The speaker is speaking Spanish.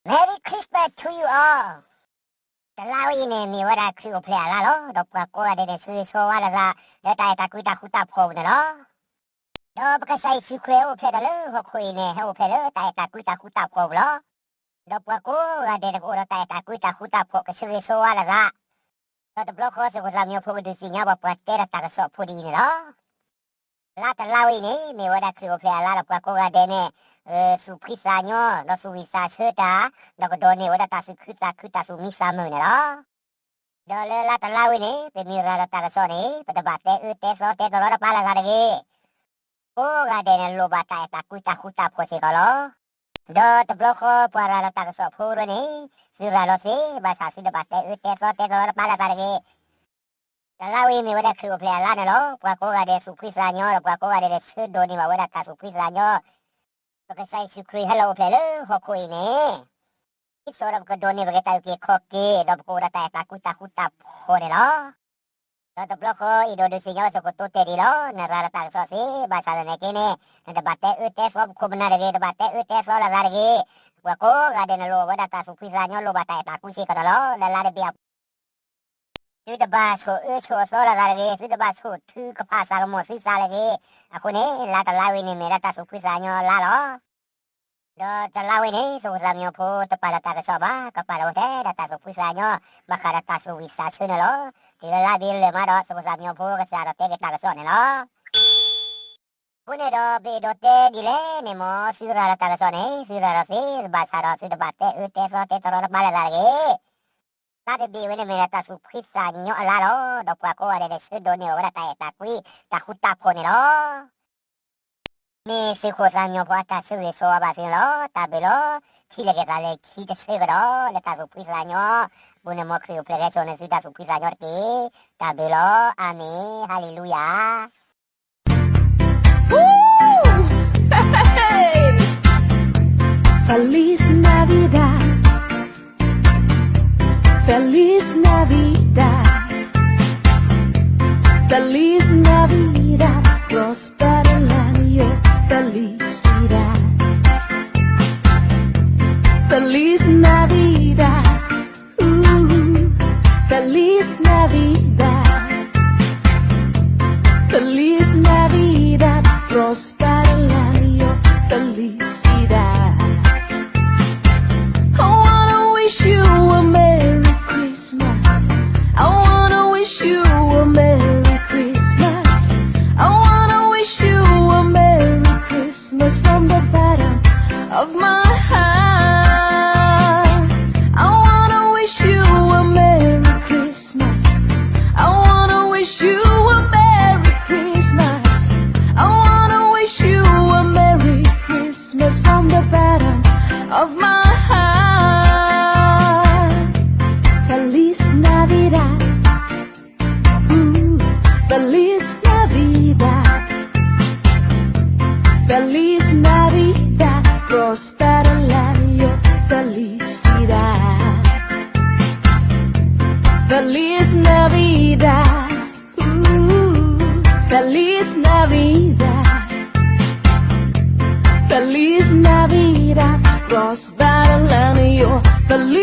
Merry Christmas to you all. The Lawi mi wada crew play la lo. Do pa ko de su so wala za. De ta ta ku ta khu ta pho ne lo. Do pa sai su creo play da lo ho khu ne ho play lo ta ta ku ta khu ta pho lo. Do pa ko de ko ta ta ku ta khu ta pho ka su so wala za. Do the block ho se ko la mi pho de si nya ba pa te ta ka so pho di ne lo. La ta Lawi mi wada crew play la do pa ko de ne su prisagno lo su visa cheta lo ko doni wada ta su kuta su misa mo ne lo do le la ta Lawi pe mi ra ta ka so ne pe ta ba te so te lo pa la ga de ko ga de ne lo ba ta kuta pho se ko lo do te blo ko pa ra ta ka so pho ro ne su ra lo se ba sa su de ba te so te lo pa la ga de ta Lawi mi wada crew play la ne lo pa ko ga de su prisagno lo pa ko ga de su doni ba wada ta su prisagnoก็ใช้ชื่อคุยฮัลโหลเพลเลยเขาคุยเนี่ยที่สอบก็โดนนี่บริษัทเกี่ยวกับดอกกูได้แต่ตาคุตาพอเนี่ยล้อแล้วตัวบล็อกอีโดดูสิเนี่ยว่าสกุลตัวเตดีล้อเนี่ยเราตั้งสอสีภาษาเนี่ยกี่เนี่ยแต่บัตรเตสอบคุมนาเรื่องบัตรเตสอบละเรื่องว่ากูก็เดินโลว่าได้ตาสุพิษเนี่ยโลบัตรตาคุยกันล้อแล้วละเรื่องสุดบ้าชัวสอบละเรื่องสุดบ้าชัวถือกภาษาโมซิสละเรื่องคนนี้ละตาลาวินี่มีละตาสุพิษเนี่ยละล้อdo talawi ni so samyo po to para ta ka soba ka para hote data so pusanyo makara ta so visa chune lo dilala dile ma do so samyo po ka sara te ta ka so ne lo pune do be do te dile ne mo sira ta ka so ne sira ra se ba sa ro se de ba te te so te to ro ma la la ge ta de bi we ne me ta so pusanyo la lo do pa ko de se do ne wa ta ta kui ta huta po ne loมีสิโคสัญญาพอตาสุริโซบาสิโลตาเบโลที่เล็กตาเล็กที่จะเสกโลเลตาสุพิสัญญาบุญมคริวเพลย์ชนสิตาสุพิสัญญาที่ตาเบโลอาเมนฮาเลลูยา Feliz Navidad Feliz Navidad Feliz Navidad Prospera el año Felicidad Feliz Navidad Feliz Navidad Feliz Navidad Prospera el año Felicidad I wanna wish you a Merry Christmas I wanna wish you a Merry Christmas I wanna wish you a Merry Christmas from the bottom of my heart. I wanna wish you a Merry Christmas. I wanna wish you a Merry Christmas. I wanna wish you a Merry Christmas from the bottom of my heart. Feliz Navidad. Feliz Navidad. Feliz Navidad, prospera el año, felicidad. Feliz Navidad, feliz Navidad. Feliz Navidad, prospera el año, felicidad.